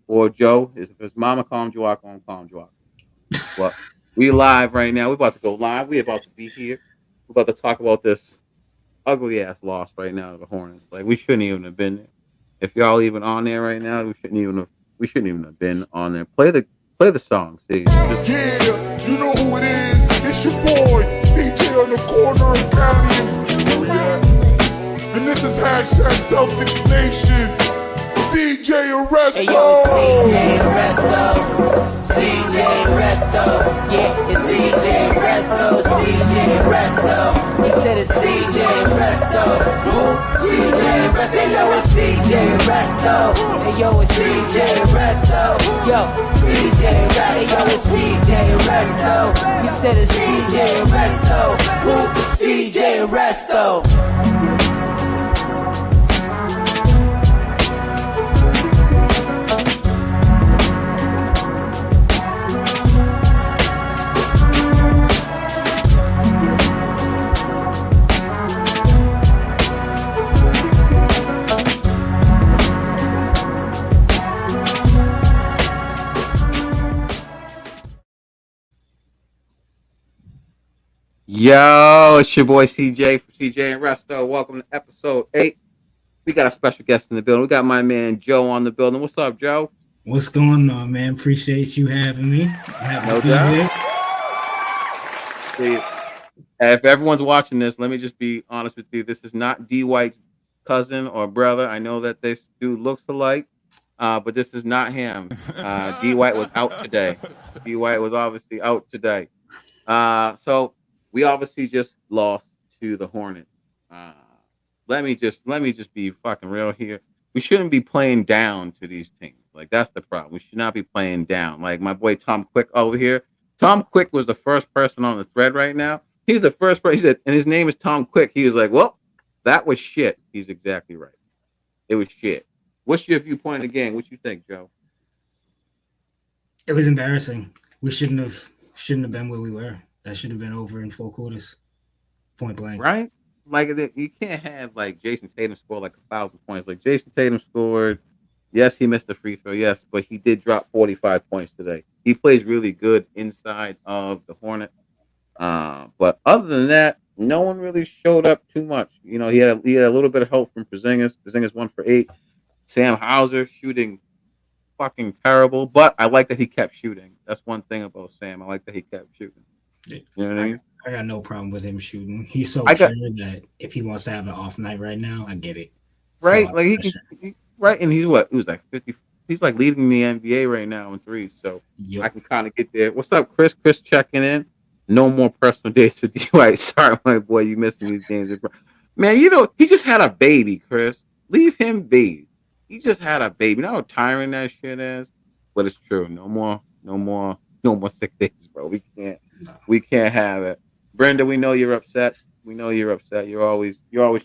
or Joe. If his mama calmed you out, gonna calm you out. But we live right now. We're about to go live. We're about to be here. We're about to talk about this ugly ass loss right now to the Hornets. Like we shouldn't even have been there. If y'all even on there right now, we shouldn't even have been on there. Play the song, see. Just Yeah, you know who it is. It's your boy, DJ on the corner of County. Oh yeah. And this is hashtag Celtics Nation. CJ Resto. Hey yo, it's CJ Resto. CJ Resto. Yeah, it's CJ Resto. CJ Resto. He said it's CJ Resto. Who? CJ Resto. Hey yo, it's CJ Resto. Hey yo, it's CJ Resto. Yo, CJ Resto. Hey yo, it's CJ Resto. He said it's CJ Resto. Who? CJ Resto. Yo, it's your boy CJ from CJ and Resto. Welcome to episode 8. We got a special guest in the building. We got my man Joe on the building. What's up, Joe? What's going on, man? Appreciate you having me. Happy No to be doubt. here. See, if everyone's watching this, let me just be honest with you. This is not D White's cousin or brother. I know that this dude looks alike, but this is not him. D White was out today. D White was obviously out today. So we obviously just lost to the Hornets. Let me just be fucking real here. We shouldn't be playing down to these teams. Like that's the problem. We should not be playing down. Like my boy Tom Quick over here. Tom Quick was the first person on the thread right now. He's the first person. He said, and his name is Tom Quick. He was like, "Well, that was shit." He's exactly right. It was shit. What's your viewpoint of the game? What you think, Joe? It was embarrassing. We shouldn't have been where we were. That should have been over in 4 quarters. Point blank. Right? Like you can't have like Jason Tatum score like 1,000 points. Like Jason Tatum scored. Yes, he missed the free throw. Yes, but he did drop 45 points today. He plays really good inside of the Hornets. But other than that, no one really showed up too much. You know, he had a little bit of help from Porzingis. Porzingis 1 for 8. Sam Hauser shooting fucking terrible, but I like that he kept shooting. That's one thing about Sam. I like that he kept shooting. You know what I mean? I got no problem with him shooting. He's so I got pure that if he wants to have an off night right now, I get it. right, So like right, and he's what? He was like 50. He's like leading the NBA right now in threes, so I yep. can kind of get there. What's up, Chris? Chris checking in. No more personal dates with you. Right, sorry, my boy, you missing these games, man. You know he just had a baby, Chris. Leave him be. He just had a baby. You know how tiring that shit is, but it's true. No more 6 days, bro. We can't have it. Brenda, we know you're upset. We know you're upset. You're always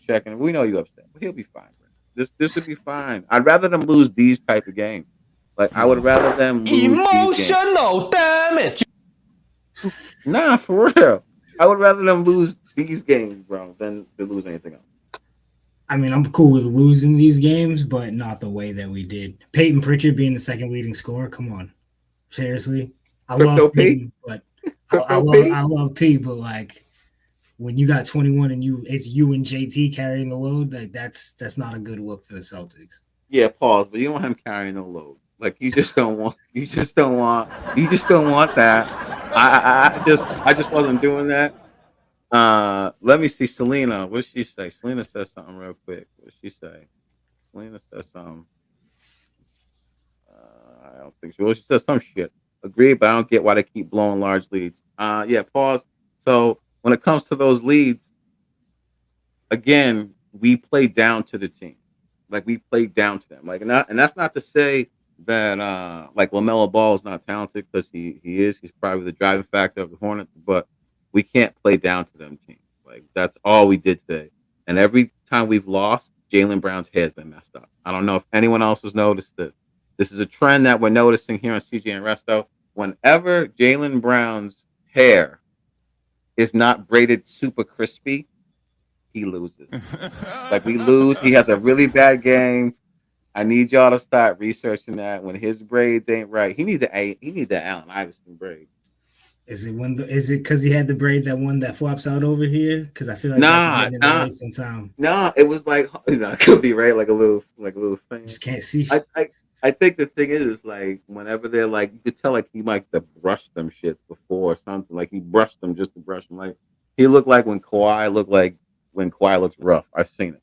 checking. We know you're upset, but he'll be fine. Brenda. This will be fine. I'd rather them lose these type of games. Like I would rather them lose Emotional damage. Nah, for real. I would rather them lose these games, bro, than to lose anything else. I mean, I'm cool with losing these games, but not the way that we did. Peyton Pritchard being the second leading scorer. Come on, seriously. I Crypto love P? Peyton, but I love P. But like when you got 21 and it's you and JT carrying the load, like that's not a good look for the Celtics. Yeah, pause, but you don't want him carrying no load. Like you just don't want that. I just wasn't doing that. Let me see Selena. What did she say? Selena said something real quick. What did she say? Selena said something. I don't think she. Well, she said some shit. Agreed, but I don't get why they keep blowing large leads. Yeah, pause. So when it comes to those leads, again, we play down to the team. Like we play down to them. Like and that's not to say that like LaMelo Ball is not talented because he is. He's probably the driving factor of the Hornets, but we can't play down to them teams. Like that's all we did today. And every time we've lost, Jaylen Brown's hair's been messed up. I don't know if anyone else has noticed it. This is a trend that we're noticing here on CJ and Resto. Whenever Jaylen Brown's hair is not braided super crispy, he loses. Like we lose. He has a really bad game. I need y'all to start researching that. When his braids ain't right, he need the Allen Iverson braid. Is it because he had the braid that one that flops out over here? Because I feel like that's Nah, getting in the nah, way sometimes. nah. It was like it could be right, like a little thing. Just can't see. I, I I think the thing is like whenever they're like you could tell like he might have brushed them shits before or something. Like he brushed them just to brush them. Like he looked like when Kawhi looks rough. I've seen it.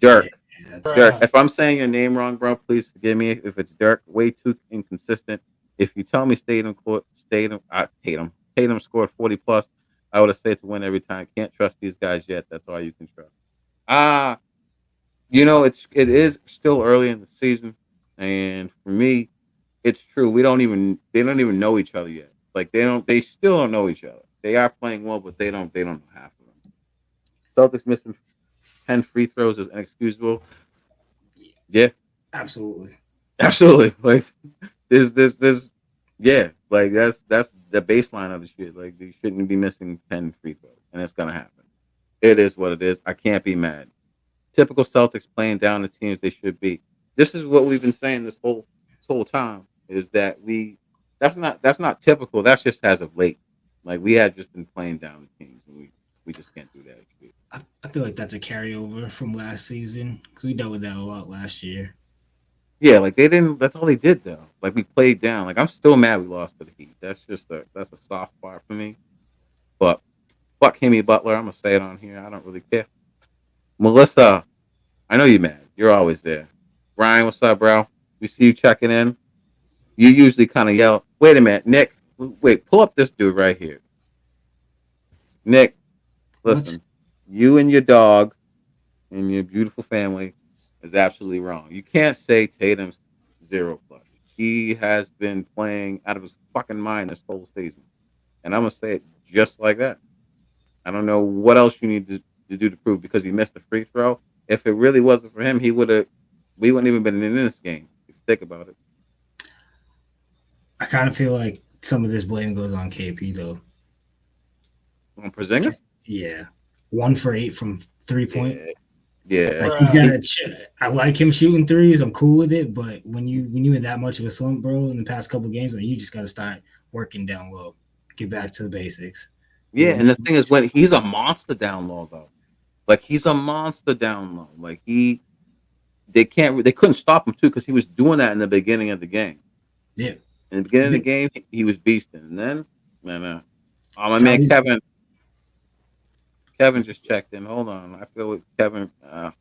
Yeah, Dirk. that's Dirk. rough. If I'm saying your name wrong, bro, please forgive me. If it's Dirk, way too inconsistent. If you tell me Tatum scored 40 plus, I would have said to win every time. Can't trust these guys yet. That's all you can trust. Ah, it is still early in the season, and for me, it's true. They don't even know each other yet. Like they still don't know each other. They are playing well, but they don't know half of them. Celtics missing 10 free throws is inexcusable. Yeah, Absolutely. absolutely. Like this, yeah. Like that's the baseline of the shit. Like you shouldn't be missing 10 free throws, and it's gonna happen. It is what it is. I can't be mad. Typical Celtics playing down the teams they should be. This is what we've been saying this whole time is that that's not typical. That's just as of late. Like we had just been playing down the teams, and we just can't do that. I feel like that's a carryover from last season because we dealt with that a lot last year. Yeah, like they didn't. That's all they did though. Like we played down. Like I'm still mad we lost to the Heat. That's a soft spot for me. But fuck Himmy Butler. I'm gonna say it on here. I don't really care. Melissa, I know you mad. You're always there. Ryan, what's up, bro? We see you checking in. You usually kind of yell. Wait a minute, Nick. Wait, pull up this dude right here. Nick, What? listen. You and your dog and your beautiful family is absolutely wrong. You can't say Tatum's 0 plus. He has been playing out of his fucking mind this whole season. And I'm gonna say it just like that. I don't know what else you need to do to prove because he missed a free throw. If it really wasn't for him, we wouldn't even been in this game. If you think about it. I kind of feel like some of this blame goes on KP though. On Porzingis? Yeah, 1 for 8 from 3 point. Yeah. Like he's got. I like him shooting threes. I'm cool with it, but when you in that much of a slump, bro, in the past couple games, like you just got to start working down low, get back to the basics. Yeah, and the thing is, when he's a monster down low, though, like he's a monster down low. Like they couldn't stop him too because he was doing that in the beginning of the game. Yeah, in the beginning of the game, he was beasting, and then, oh my man, Kevin just checked in. Hold on, I feel with Kevin.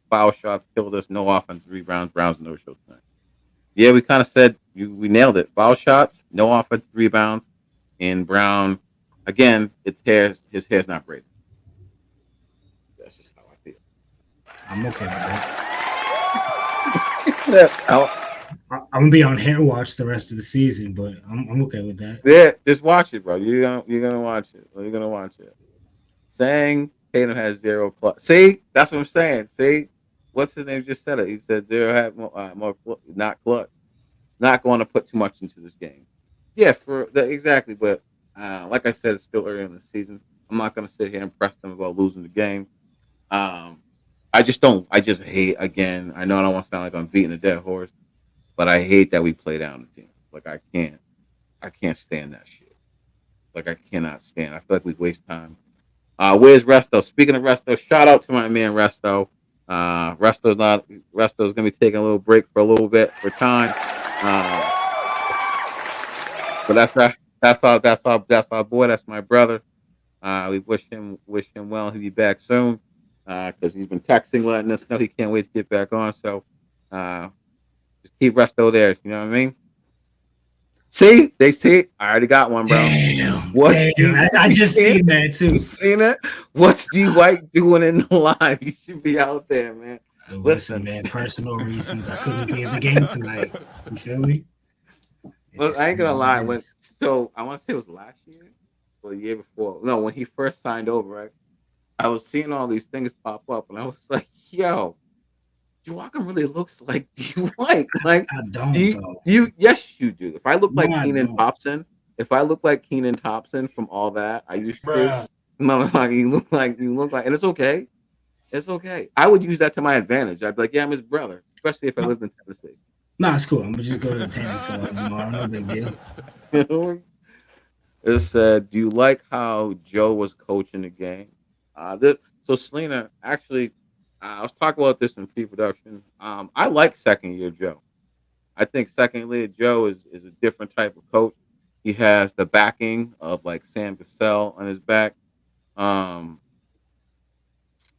Foul shots killed us. No offensive rebounds. Browns no show tonight. Yeah, we kind of said we nailed it. Foul shots, no offensive rebounds, and Brown. Again, his hair's not braided. That's just how I feel. I'm okay with that. I'm gonna be on hair watch the rest of the season, but I'm okay with that. Yeah, just watch it, bro. You're gonna watch it. You're gonna watch it. Saying Tatum has 0 plus. See, that's what I'm saying. See, what's his name just said it. He said 0 had more not clutch. Not going to put too much into this game. Yeah, exactly. But like I said, it's still early in the season. I'm not going to sit here and press them about losing the game. I just don't. I just hate. Again, I know I don't want to sound like I'm beating a dead horse, but I hate that we play down the team. Like I can't stand that shit. Like I cannot stand. I feel like we waste time. Where's Resto? Speaking of Resto, shout out to my man Resto. Resto's gonna be taking a little break for a little bit for time. But that's our boy. That's my brother. We wish him well. He'll be back soon. Because he's been texting, letting us know he can't wait to get back on. So just keep Resto there. You know what I mean? See, they see. I already got one, bro. I just seen that too. You seen it? What's D White doing in the live? You should be out there, man. Listen, man. Personal reasons, I couldn't be in the game tonight. You feel me? Well, I ain't gonna lie. I want to say it was last year or the year before. No, when he first signed over, right? I was seeing all these things pop up, and I was like, "Yo, Joakim really looks like D White." Like, I don't. Yes, you do. If I look like Keenan Thompson, from all that I used to, no, you look like, and it's okay. It's okay. I would use that to my advantage. I'd be like, yeah, I'm his brother, especially if I No, lived in Tennessee. nah, it's cool. I'm gonna just go to the tennis tomorrow. No big deal. It said, "Do you like how Joe was coaching the game?" This so Selena actually, I was talking about this in pre-production. I like second year Joe. I think second year Joe is a different type of coach. He has the backing of like Sam Cassell on his back. Um,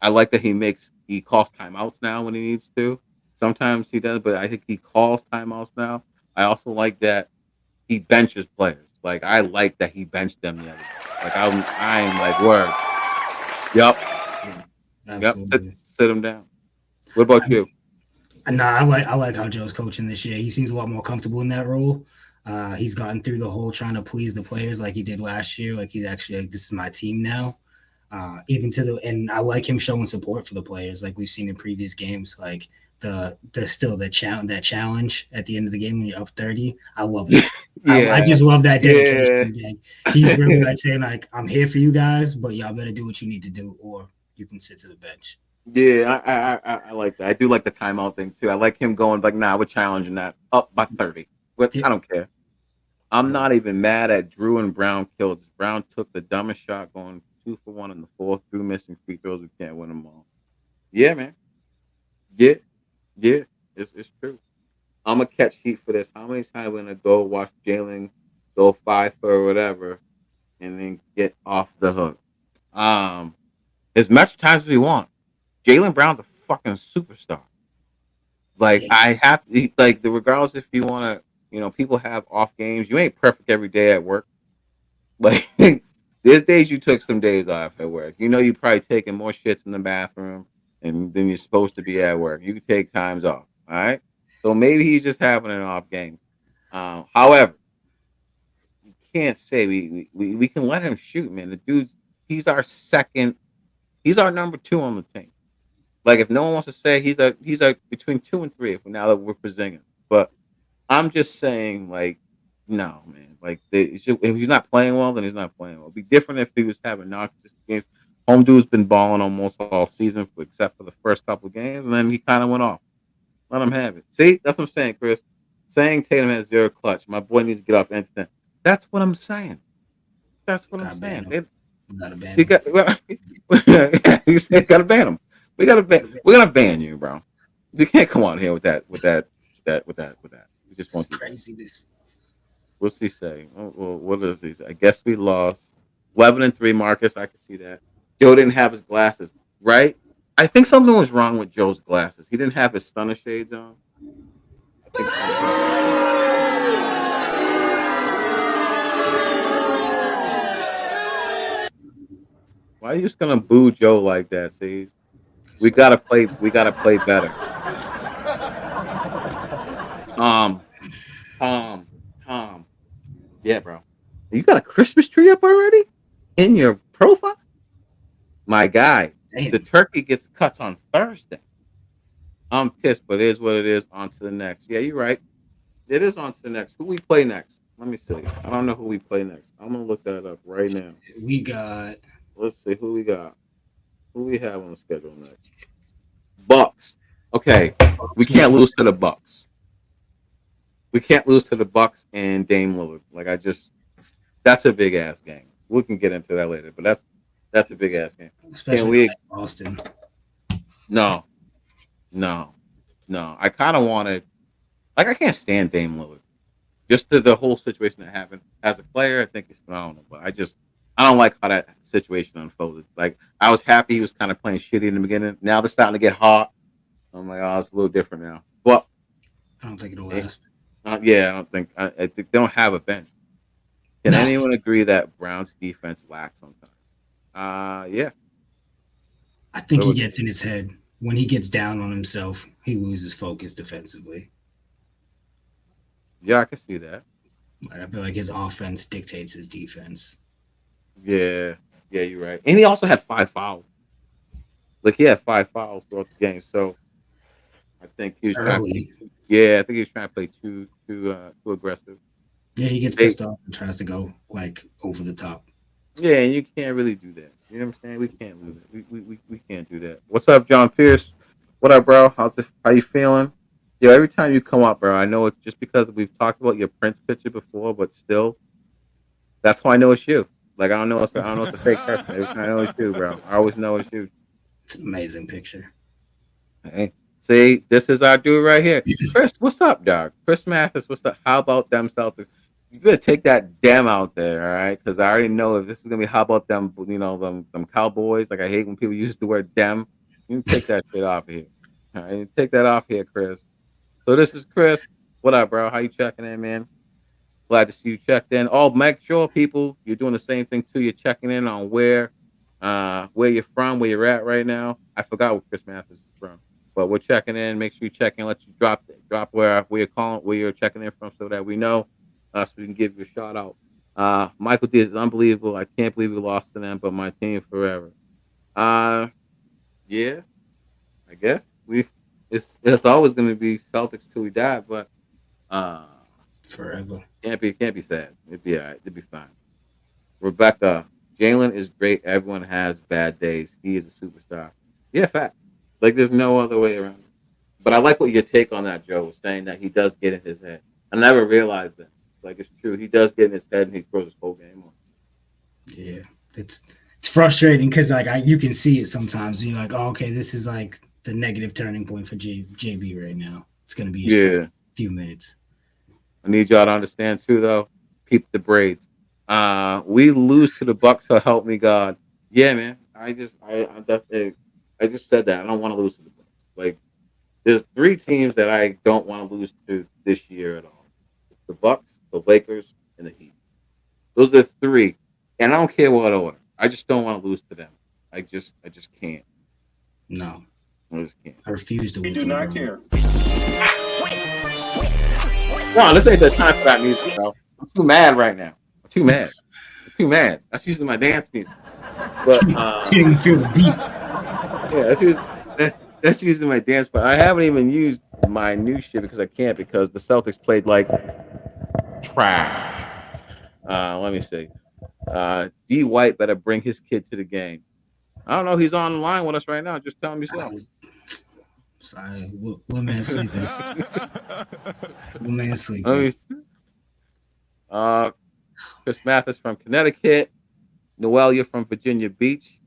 I like that he calls timeouts now when he needs to. Sometimes he does, but I think he calls timeouts now. I also like that he benches players. Like I like that he benched them the other day. Like I'm like word. Yep, Yeah, yep. Sit absolutely. sit him down. What about you? Nah, I like how Joe's coaching this year. He seems a lot more comfortable in that role. He's gotten through the whole trying to please the players like he did last year. Like he's actually like, this is my team now. Even to the and I like him showing support for the players, like we've seen in previous games. Like the still the challenge that challenge at the end of the game when you're up 30. I love that. I Yeah, just love that yeah, dedication. Like, he's really like saying like I'm here for you guys, but y'all better do what you need to do, or you can sit to the bench. yeah. I like that. I do like the timeout thing too. I like him going like, nah, we're challenging that up by 30. But Yep. I don't care. I'm Nope. not even mad at Drew and Brown killed. Brown took the dumbest shot going 2 for 1 in the fourth. Drew missing free throws. We can't win them all. Yeah, man. Yeah, yeah. It's true. I'm gonna catch heat for this. How many times we gonna go watch Jalen go 5 for whatever and then get off the hook? Um, as much times as we want. Jalen Brown's a fucking superstar. Like Yeah. I have to like the regardless if you want to, people have off games. You ain't perfect every day at work. Like there's days you took some days off at work. You probably taking more shits in the bathroom and than you're supposed to be at work. You can take times off. All right. So maybe he's just having an off game. However, you can't say we can let him shoot, man. The dude's he's our second, he's our number two on the team. Like if no one wants to say he's a between two and three if now that we're presenting. But I'm just saying, like, no, man. Like, if he's not playing well, then he's not playing well. It'd be different if he was having non-consistent games. Home dude's been balling almost all season, except for the first couple of games, and then he kind of went off. Let him have it. See, that's what I'm saying, Chris. Saying Tatum has zero clutch. My boy needs to get off instant. That's what I'm saying. That's what I'm Gotta ban saying. him. Gotta ban You him. got, you said gotta ban him. We gotta ban. Gotta ban. We're gonna ban you, bro. You can't come on here with that. We just It's won't do that. craziness. What's he say? Well, what does he say? I guess we lost 11-3, Marcus. I can see that. Joe didn't have his glasses, right? I think something was wrong with Joe's glasses. He didn't have his stunner shades on. I think something was wrong. Why are you just gonna boo Joe like that? See, Cause we what? gotta play. We gotta play better. Tom, Tom, Tom. Yeah, bro. You got a Christmas tree up already in your profile, my guy. The Damn. turkey gets cuts on Thursday. I'm pissed, but it is what it is. On to the next. Yeah, you're right. It is on to the next. Who we play next? Let me see. I don't know who we play next. I'm gonna look that up right now. We got Let's see who we got. Who we have on the schedule next? Bucks. Okay, we Bucks can't next. lose to the Bucks. We can't lose to the Bucks and Dame Lillard. Like that's a big ass game. We can get into that later, but that's a big ass game. Can Especially not we? in Boston. No, no, no. I kind of wanted. Like I can't stand Dame Lillard. Just to the whole situation that happened as a player, I think it's phenomenal. But I don't like how that situation unfolded. Like I was happy he was kind of playing shitty in the beginning. Now they're starting to get hot. I'm like, oh, it's a little different now. But I don't think it'll eh, last. yeah, I don't think I think they don't have a bench. Can No. anyone agree that Brown's defense lacks sometimes? Yeah. I think What he would gets in his head. When he gets down on himself, he loses focus defensively. yeah, I can see that. Like, I feel like his offense dictates his defense. Yeah, yeah, you're right. And he also had 5 fouls. Like he had 5 fouls throughout the game. So I think he was trying to Early. yeah, I think he was trying to play too aggressive. Yeah, he gets They pissed off and tries to go like over the top. Yeah, and you can't really do that. You know what I'm saying? We can't do that. We can't do that. What's up, John Pierce? What up, bro? How's it? How you feeling? Yo, every time you come up, bro, I know it's just because we've talked about your Prince picture before, but still, that's how I know it's you. Like I don't know it's a fake person. Every time I know it's you, bro. I always know it's you. It's an amazing picture. Hey, see, this is our dude right here. Chris, what's up, dog? Chris Mathis, what's up? How about them Celtics? You better take that dem out there, all right? Because I already know if this is gonna be how about them, them Cowboys. Like I hate when people use the word dem. You can take that shit off of here. All right, take that off here, Chris. So this is Chris. What up, bro? How you checking in, man? Glad to see you checked in. Oh, make sure people you're doing the same thing too. You're checking in on where you're from, where you're at right now. I forgot where Chris Mathis is from, but we're checking in. Make sure you check in. Let you drop where you're calling, where you're checking in from, so that we know, so we can give you a shout out. Michael D is unbelievable. I can't believe we lost to them, but my team forever. Uh, yeah, I guess we. It's always going to be Celtics till we die, but uh, Forever. can't be sad. It'd be all right. It'd be fine. Rebecca, Jalen is great. Everyone has bad days. He is a superstar. Yeah, fact. Like there's no other way around it. But I like what your take on that, Joe, was saying that he does get in his head. I never realized that. Like it's true. He does get in his head and he throws his whole game on. Yeah, it's it's frustrating because you can see it sometimes. And you're like, oh, okay, this is like the negative turning point for JB right now. It's gonna be his turn in Yeah. a few minutes. I need y'all to understand too, though. Keep the braids. We lose to the Bucks, so help me God. Yeah, man. I definitely, I just said that. I don't want to lose to the Bucks. Like, there's three teams that I don't want to lose to this year at all. It's the Bucks, the Lakers, and the Heat. Those are three, and I don't care what order. I just don't want to lose to them. I just can't. No, I just can't. I refuse to We lose do to not LeBron. care. No, this ain't the time for that music, bro. I'm too mad right now. I'm too mad. I'm too mad. That's usually my dance music. But Can't even feel the beat. yeah, that's usually my dance. But I haven't even used my new shit because I can't because the Celtics played like trash. Let me see. D White better bring his kid to the game. I don't know. He's on the line with us right now. Just tell him I yourself. was sorry. One man sleeping. One man Let sleeping. me. Uh, Chris Mathis from Connecticut. Noelia from Virginia Beach.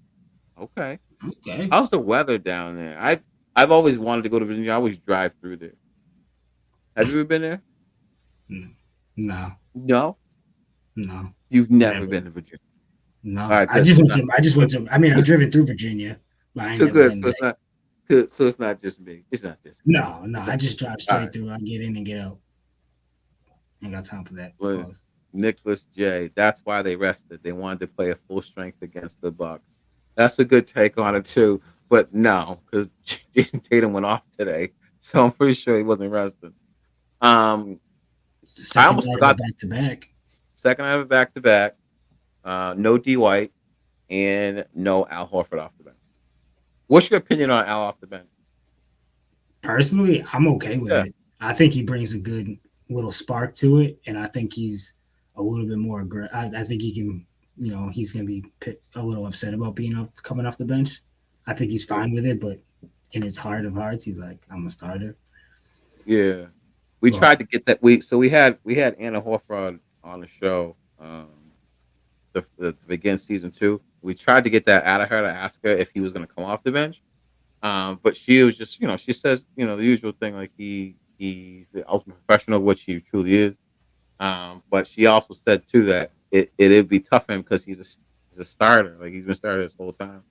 Okay. Okay. How's the weather down there? I've always wanted to go to Virginia. I always drive through there. Have you ever been there? No, No, no, you've never never. been to Virginia. All No, right, I good. just So it's went not to. I just went so, to. I mean, I've driven through Virginia, but I ain't so never good. been So there. it's not good. So it's not just me. It's not just me. No, no, It's I not just just me. drive All straight right. through. I get in and get out. Ain't got time for that. Well, Pause. Nicholas J. That's why they rested. They wanted to play a full strength against the Bucks. That's a good take on it too. But no, because Jason Tatum went off today, so I'm pretty sure he wasn't resting. Um, It's the I second almost night of a forgot. back to back. Second out of back to back. No D White and no Al Horford off the bench. What's your opinion on Al off the bench? Personally, I'm okay with Yeah, it. I think he brings a good little spark to it, and I think he's a little bit more aggressive. I think he can. He's gonna be a little upset about being coming off the bench. I think he's yeah, fine with it, but in his heart of hearts, he's like, I'm a starter. yeah. We Well, tried to get that. We had Anna Horford on the show. To begin season two. We tried to get that out of her to ask her if he was going to come off the bench. But she was just, she says, the usual thing like he's the ultimate professional, which he truly is. But she also said too that it'd be tough for him because he's a starter, like he's been started this whole time.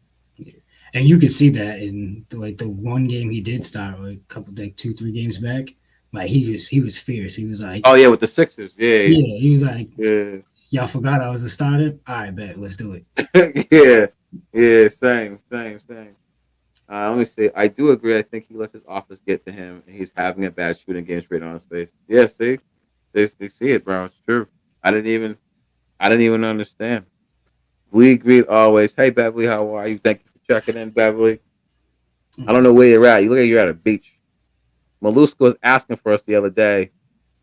and you could see that in like the one game he did start, like a couple, like 2, 3 games back. Like he was fierce. He was like, Oh yeah, with the Sixers, yeah, yeah, he was like, yeah, y'all forgot I was a starter. All right, bet, let's do it. yeah, yeah. Same. Let me see. I do agree. I think he lets his office get to him, and he's having a bad shooting game straight on his face. Yeah, see, they see it, bro. It's true. I didn't even I didn't even understand. We agreed always. Hey, Beverly, how are you? Thank you for checking in, Beverly. I don't know where you're at. You look like you're at a beach. Maluska was asking for us the other day.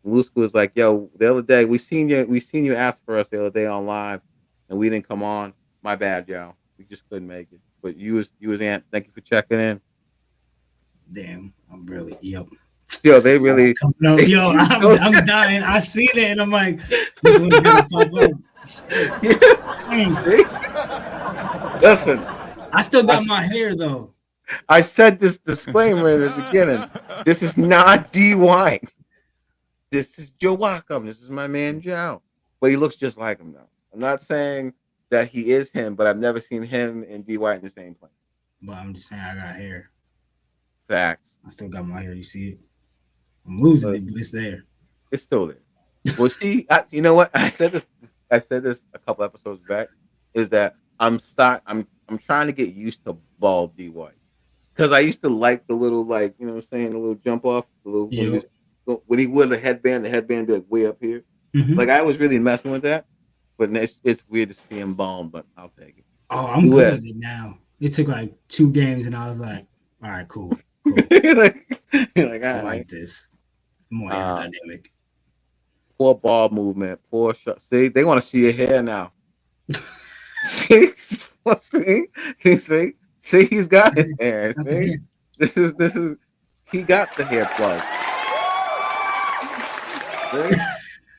Maluska was like, "Yo, the other day we seen you ask for us the other day on live. and we didn't come on. My bad, y'all. We just couldn't make it. But you was Ant. Thank you for checking in. Damn, I'm really yep. Yo, they really. Yo, I'm dying. I seen it and I'm like, this one's gonna pop up. Yeah. See? Listen, I still got my hair though. I said this disclaimer in the beginning. This is not D White. This is Joe Wacom. This is my man Joe. But he looks just like him though. I'm not saying that he is him, but I've never seen him and D White in the same place. But I'm just saying I got hair. Facts. I still got my hair. You see it? I'm losing it, but it's there. It's still there. Well, see, you know what? I said this a couple episodes back. Is that I'm trying to get used to bald D White because I used to like the little what I'm saying, the little jump off, the little when he wore the headband be like way up here. Mm-hmm. Like I was really messing with that, but it's weird to see him bald, but I'll take it. Oh, I'm good with it now. It took like 2 games, and I was like, all right, cool. I like this. More aerodynamic. Poor ball movement, poor shot. See, they want to see your hair now. see, he's got his hair. See? This is he got the hair plug.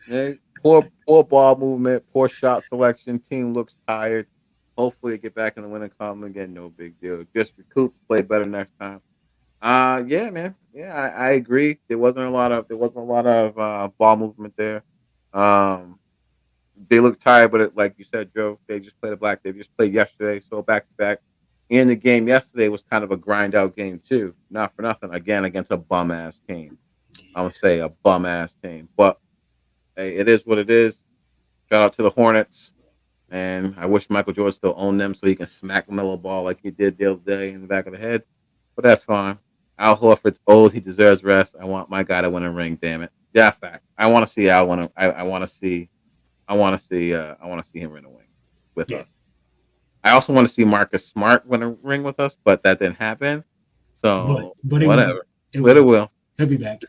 See? Poor ball movement, poor shot selection. Team looks tired. Hopefully, they get back in the winning column again. No big deal. Just recoup, play better next time. Yeah, man. Yeah, I agree. There wasn't a lot of ball movement there. They look tired, but like you said, Joe, they just played they just played yesterday, so back to back. And the game yesterday was kind of a grind out game too. Not for nothing. Again, against a bum ass team. I would say a bum ass team, but hey, it is what it is. Shout out to the Hornets, and I wish Michael Jordan still owned them so he can smack Melo Ball like he did the other day in the back of the head. But that's fine. Al Horford's old. He deserves rest. I want my guy to win a ring. Damn it. Yeah, fact. I want to see Al win. I want to see. I want to see. I want to see him win a ring with us. I also want to see Marcus Smart win a ring with us, but that didn't happen. So but whatever. It will. He'll be back.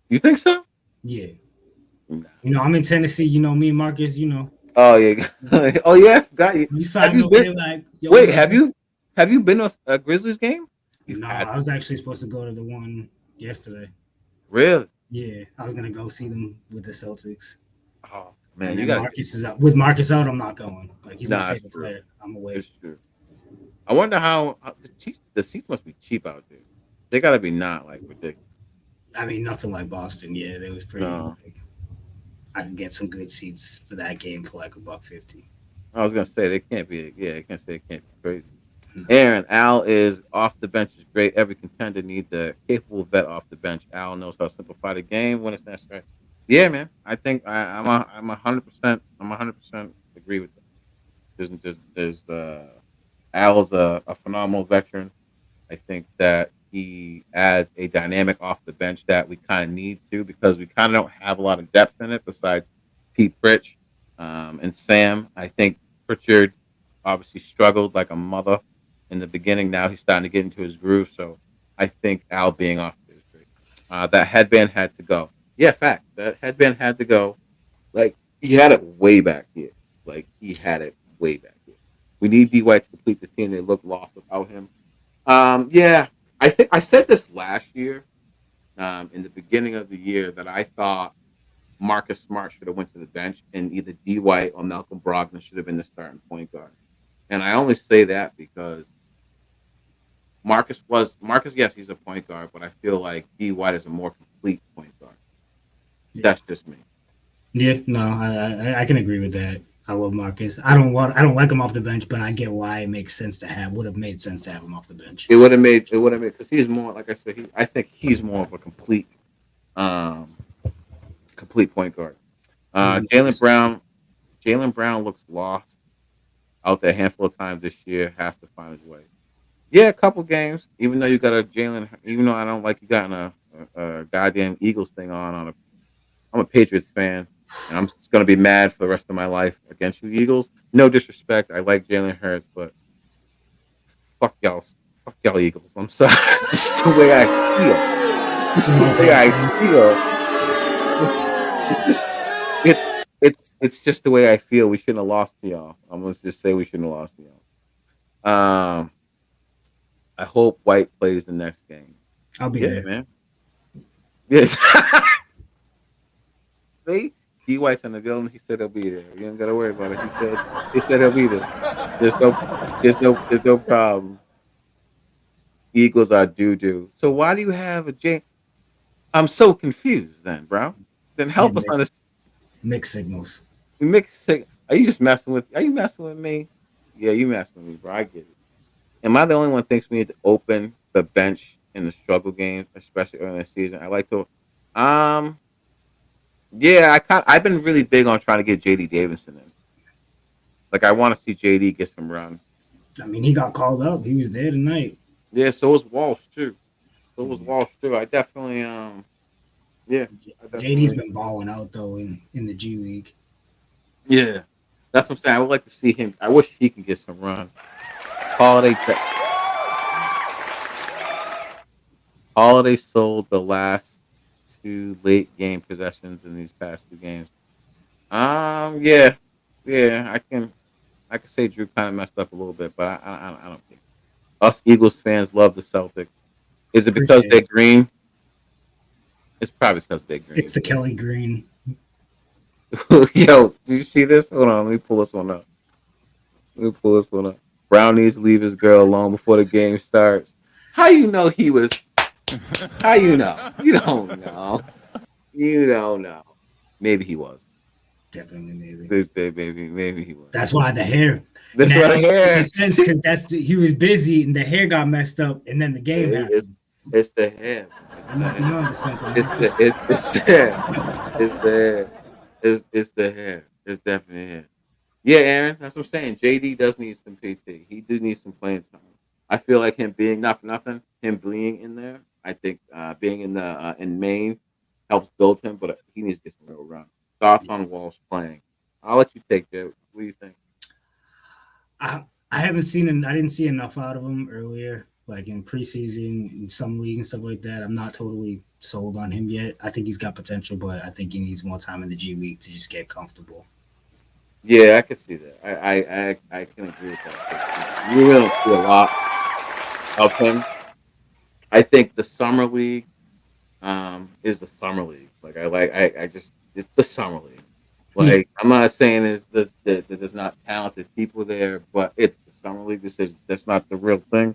You think so? Yeah. Nah. I'm in Tennessee. Me and Marcus. Oh yeah. Oh yeah. Got you. You signed up there like. Wait, have you been to a Grizzlies game? No, I was actually supposed to go to the one yesterday. Really? Yeah, I was gonna go see them with the Celtics. Oh man, you got Marcus is out. With Marcus out, I'm not going. Like he's my favorite player. I'm away. It's true. I wonder how the seats must be cheap out there. They got to be not like ridiculous. I mean, nothing like Boston. Yeah, they was pretty. No. I can get some good seats for that game for like $1.50. I was gonna say they can't be. Yeah, I can't say it can't be crazy. Aaron, Al is off the bench is great. Every contender needs a capable vet off the bench. Al knows how to simplify the game when it's necessary. Yeah, man. I think I'm 100%. I'm 100% agree with that. There's Al's a phenomenal veteran. I think that he adds a dynamic off the bench that we kind of need to because we kind of don't have a lot of depth in it besides Pete Pritch and Sam. I think Pritchard obviously struggled like a mother in the beginning. Now he's starting to get into his groove. So I think Al being off is great. That headband had to go. Yeah, fact. That headband had to go. Like he had it way back here. Like he had it way back here. We need D White to complete the team. They look lost without him. Yeah, I think I said this last year, in the beginning of the year, that I thought Marcus Smart should have went to the bench and either D White or Malcolm Brogdon should have been the starting point guard. And I only say that because Marcus, yes, he's a point guard, but I feel like D White is a more complete point guard. Yeah. That's just me. Yeah, no, I can agree with that. I love Marcus. I don't like him off the bench, but I get why it makes sense to have. Would have made sense to have him off the bench. It would have made because he's more, like I said. I think he's more of a complete point guard. Jaylen Brown looks lost out there a handful of times this year. Has to find his way. Yeah, a couple games. Even though you got a Jalen, even though I don't like you got a goddamn Eagles thing on. I'm a Patriots fan. And I'm just going to be mad for the rest of my life against you Eagles. No disrespect. I like Jalen Hurts, but fuck y'all Eagles. I'm sorry. It's the way I feel. It's the way I feel. it's just the way I feel. We shouldn't have lost to y'all. I'm gonna just say we shouldn't have lost to y'all. I hope White plays the next game. I'll be Yeah, there. man. Yes. See, D White's in the building. He said he'll be there. You don't gotta worry about it. He said he'll be there. There's no there's no problem. Eagles are doo doo. So why do you have a J? I'm so confused then, bro. Then Yeah, help us understand. mixed signals. Are you just messing with? Are you messing with me? Yeah, you messing with me, bro. I get it. Am I the only one who thinks we need to open the bench in the struggle games, especially early in the season? I like to. Um. Yeah, I've been really big on trying to get JD Davidson in. Like I want to see JD get some run. I mean, he got called up. He was there tonight. Yeah, so was Walsh too. So was Walsh too. I definitely yeah, I JD's definitely been balling out though in the G League. yeah. That's what I'm saying. I would like to see him. I wish he can get some run. Holiday Holiday sold the last two late game possessions in these past two games. Yeah, yeah. I can say Drew kind of messed up a little bit, but I don't care. Us Eagles fans love the Celtics. Is it because Appreciate they're it. green? It's probably because they're It's green. the Kelly Green. Yo, do you see this? Hold on, let me pull this one up. Let me pull this one up. Brown needs to leave his girl alone before the game starts. How you know he was? How you know? You don't know. You don't know. Maybe he was. Definitely, maybe. This day, maybe he was. That's why the hair. And That's that what I actually hear. makes sense because he was busy and the hair got messed up and then the game It's happened. it's the hair. It's You the might be hair. onto something, It's the Marcus. it's the hair. It's the hair. It's the hair. It's definitely hair. Yeah, Aaron, that's what I'm saying. JD does need some PT. He do need some playing time. I feel like him being not for nothing, him being in there. I think being in Maine helps build him, but he needs to get some real run. Thoughts on Walsh playing? I'll let you take that. What do you think? I I haven't seen I didn't see enough out of him earlier, like in preseason, in some league and stuff like that. I'm not totally sold on him yet. I think he's got potential, but I think he needs more time in the G League to just get comfortable. Yeah, I can see that. I can agree with that. We really don't see a lot of him. I think the summer league is the summer league. I just it's the summer league. Yeah, Like I'm not saying that there's not talented people there, but it's the summer league. That's not the real thing.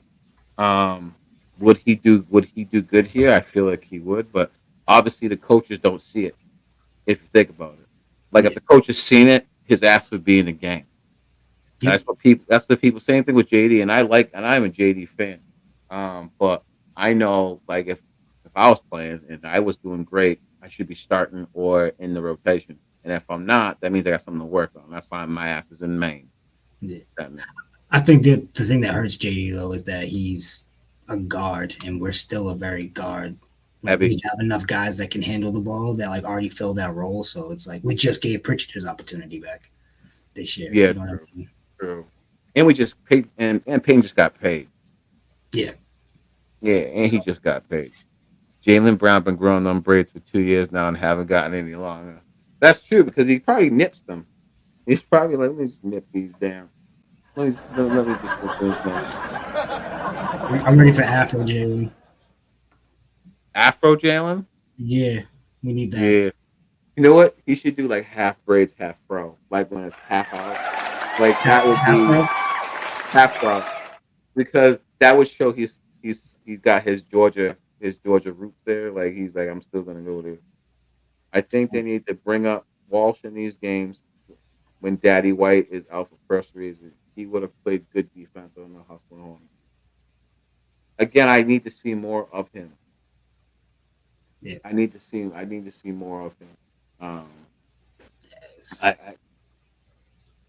Um, would he do good here? I feel like he would, but obviously the coaches don't see it. If you think about it, like if yeah, the coaches seen it, his ass would be in the game. yep, That's what people. Same thing with JD, and I'm a JD fan. But I know like if I was playing and I was doing great, I should be starting or in the rotation. And if I'm not, that means I got something to work on. That's why my ass is in Maine. yeah. That means I think the thing that hurts JD though is that he's a guard, and we're still a very guard. Like heavy. we have enough guys that can handle the ball that like already fill that role. So it's like we just gave Pritchard his opportunity back this year. Yeah, You know what I true, mean? true. And we just paid, and Payne just got paid. Yeah. Yeah, and he So just got paid. Jalen Brown been growing them braids for 2 years now and haven't gotten any longer. That's true because he probably nips them. He's probably like, let me just nip these down. Let me just nip those down. I'm ready for Afro Jalen. Afro Jalen? Yeah, we need that. Yeah. You know what? He should do like half braids, half fro. Like when it's half out. Like that would be Afro. half fro. Because that would show he's got his Georgia roots there. Like he's like, I'm still gonna go there. I think they need to bring up Walsh in these games when Daddy White is out for first reason. He would have played good defense. I don't know what's going on. Again, I need to see more of him. Yeah. I need to see more of him. Um, I, I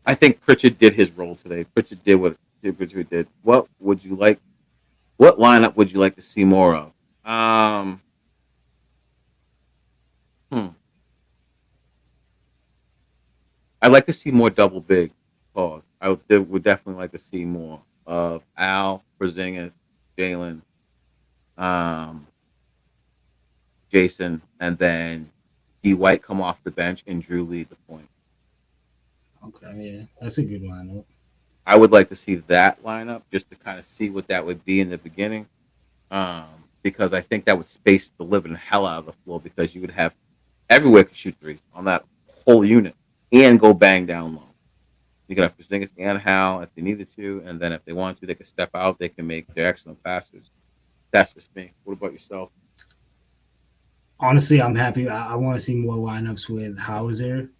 I think Pritchard did his role today. Pritchard did what Pritchard did. What would you like? What lineup would you like to see more of? Um, hmm. I'd like to see more double big. Pause. I would definitely like to see more of Al, Porzingis, Jalen, um, Jason, and then D White come off the bench and Drew lead the point. Okay, yeah, that's a good lineup. I would like to see that lineup just to kind of see what that would be in the beginning. Because I think that would space the living hell out of the floor because you would have everywhere could shoot threes on that whole unit and go bang down low. You could have Porzingis and Hal if they needed to, and then if they want to, they could step out. They can make their excellent passes. That's just me. What about yourself? Honestly, I'm happy. I want to see more lineups with Hauser,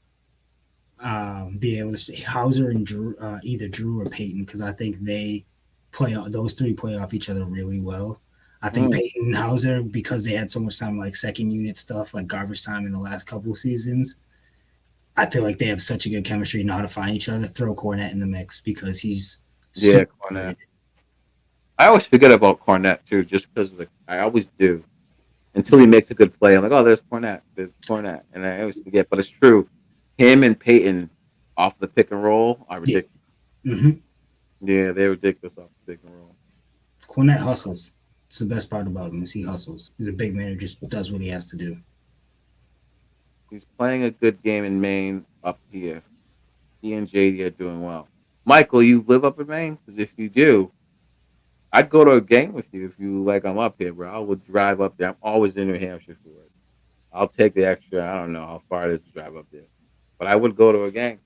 being able to Hauser and Drew, either Drew or Peyton, because I think those three play off each other really well. I think Mm, Peyton and Hauser, because they had so much time like second unit stuff, like garbage time in the last couple of seasons, I feel like they have such a good chemistry, know how to find each other. Throw Cornette in the mix because he's so yeah, Cornette. good. I always forget about Cornette too, just because of the. I always do until he makes a good play. I'm like, oh, there's Cornette, and I always forget. But it's true. Him and Peyton off the pick and roll are Yeah. ridiculous. Mm-hmm. Yeah, they're ridiculous off the pick and roll. Cornette hustles. It's the best part about him is he hustles. He's a big man who just does what he has to do. He's playing a good game in Maine up here. He and JD are doing well. Michael, you live up in Maine? Because if you do, I'd go to a game with you if you like. I'm up here, bro. I would drive up there. I'm always in New Hampshire for it. I'll take the extra. I don't know how far it is to drive up there, but I would go to a game.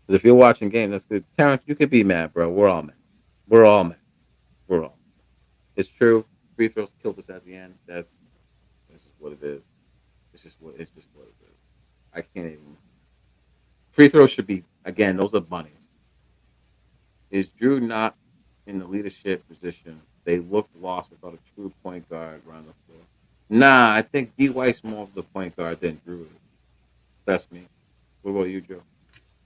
Because if you're watching games, that's good. Terrence, you could be mad, bro. We're all mad. We're all mad. We're all. It's true. Free throws killed us at the end. That's just what it is. It's just what it is. I can't even. Free throws should be again. Those are bunnies. Is Drew not in the leadership position? They looked lost without a true point guard around the floor. Nah, I think D White's more of the point guard than Drew is. That's me. What about you, Joe?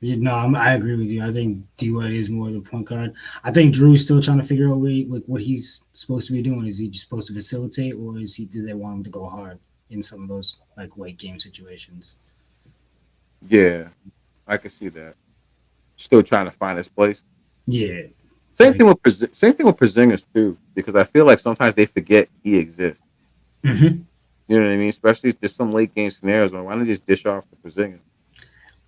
No, I agree with you. I think D White is more the point guard. I think Drew's still trying to figure out what he's supposed to be doing. Is he just supposed to facilitate, or is he? Do they want him to go hard in some of those like late game situations? Yeah, I can see that. Still trying to find his place. Yeah, Same like thing with same thing with Porzingis too, because I feel like sometimes they forget he exists. hmm You know what I mean? Especially if there's some late game scenarios where why don't you just dish off to Porzingis?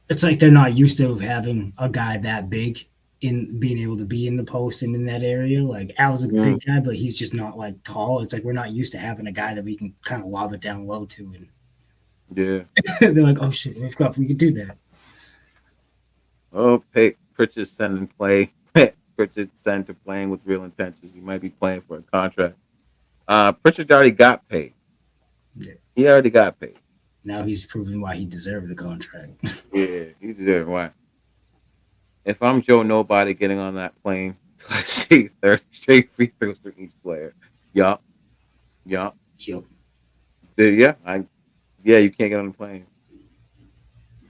it's like they're not used to having a guy that big in being able to be in the post and in that area. Like Al's a Mm, big guy, but he's just not like tall. It's like we're not used to having a guy that we can kind of lob it down low to, and yeah. they're like, oh shit, we could do that. Oh, Pritchard sending play. Pritchard sent to playing with real intentions. He might be playing for a contract. Pritchard already got paid. Yeah. He already got paid. Now he's proven why he deserved the contract. Yeah, he deserved why. If I'm Joe Nobody getting on that plane, I see 30 straight free throws for each player. Yup, yup. Yep. Yeah, yeah, you can't get on the plane.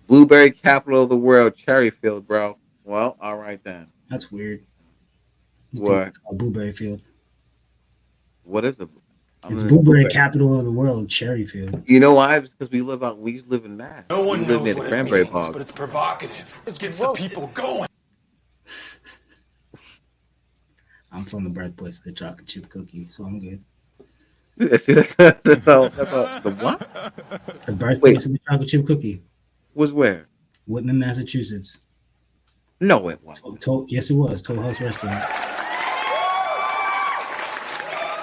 Blueberry capital of the world, Cherryfield, bro. Well, all right then. That's weird. You think What? it's called Blueberry Field? What is it? I'm It's in Blueberry Blueberry. capital of the world, Cherryfield. You know why? Because we used to live in Mass. No We one live near knows the what it cranberry means, bog. but it's provocative. It gets the people going. I'm from the birthplace of the chocolate chip cookie, so I'm good. See, that's all. The what? The Wait, birthplace of the chocolate chip cookie, was where? Whitman, Massachusetts. No, it wasn't. Yes, it was. Toll House Restaurant.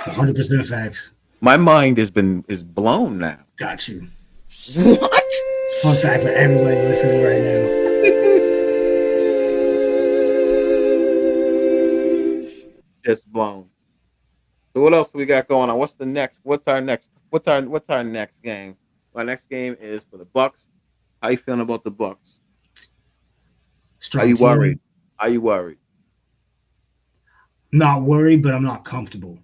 100% facts. My mind is blown now. Got you. What? Fun fact for everybody listening right now. Just blown. So what else we got going on? What's the next? What's our next game? Our next game is for the Bucks. How you feeling about the Bucks? Are Strong you worried? team. Are you worried? Not worried, but I'm not comfortable.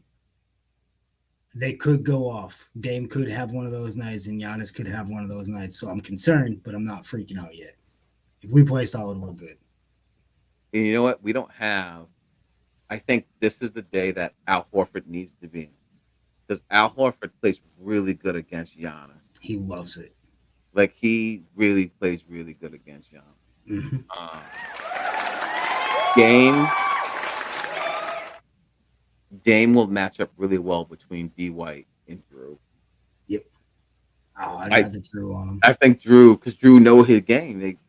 They could go off. Dame could have one of those nights, and Giannis could have one of those nights. So I'm concerned, but I'm not freaking out yet. If we play solid, we're good. And you know what? We don't have. I think this is the day that Al Horford needs to be in because Al Horford plays really good against Giannis. He loves it. Like he really plays really good against Giannis. hmm Um, Dame Dame will match up really well between D White and Drew. Yep. Oh, I I got the Drew on him. I think Drew because Drew know his game.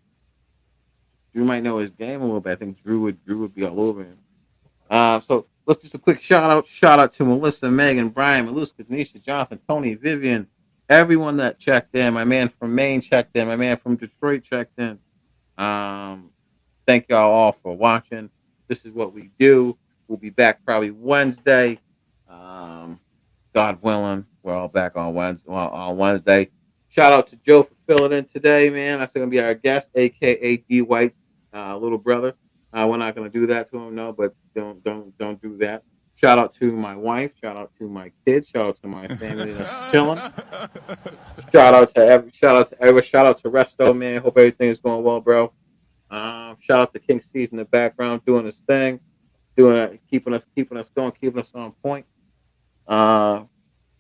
Drew might know his game a little bit. I think Drew would be all over him. So let's do a quick shout out. Shout out to Melissa, Megan, Brian, Maluska, Tanisha, Jonathan, Tony, Vivian, everyone that checked in. My man from Maine checked in. My man from Detroit checked in. Um, Thank y'all all for watching. This is what we do. We'll be back probably Wednesday. Um, God willing, we're all back on Wednesday. Shout out to Joe for filling in today, man. That's gonna be our guest, aka D White, little brother. We're not gonna do that to him, no, but don't do that. Shout out to my wife. Shout out to my kids. Shout out to my family that's chilling. Shout out to Resto, man. Hope everything's going well, bro. Shout out to King C's in the background doing his thing, keeping us going, keeping us on point. Uh,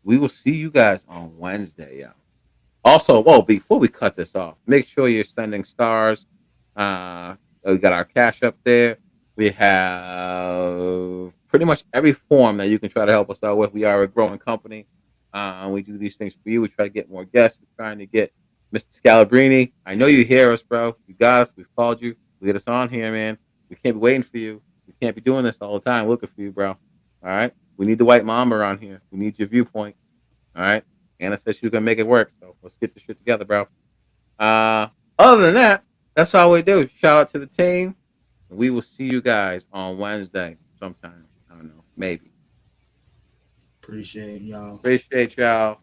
we will see you guys on Wednesday, yeah. Also, well, before we cut this off, make sure you're sending stars. We got our cash up there. We have pretty much every form that you can try to help us out with. We are a growing company. We do these things for you. We try to get more guests. We're trying to get Mr. Scalabrini. I know you hear us, bro. You got us. We've called you. We get us on here, man. We can't be waiting for you. We can't be doing this all the time looking for you, bro. All right. We need the white mamba around here. We need your viewpoint. All right. Anna said she was gonna make it work. So let's get this shit together, bro. Other than that, that's all we do. Shout out to the team. We will see you guys on Wednesday sometime. I don't know. Maybe. Appreciate y'all. Appreciate y'all.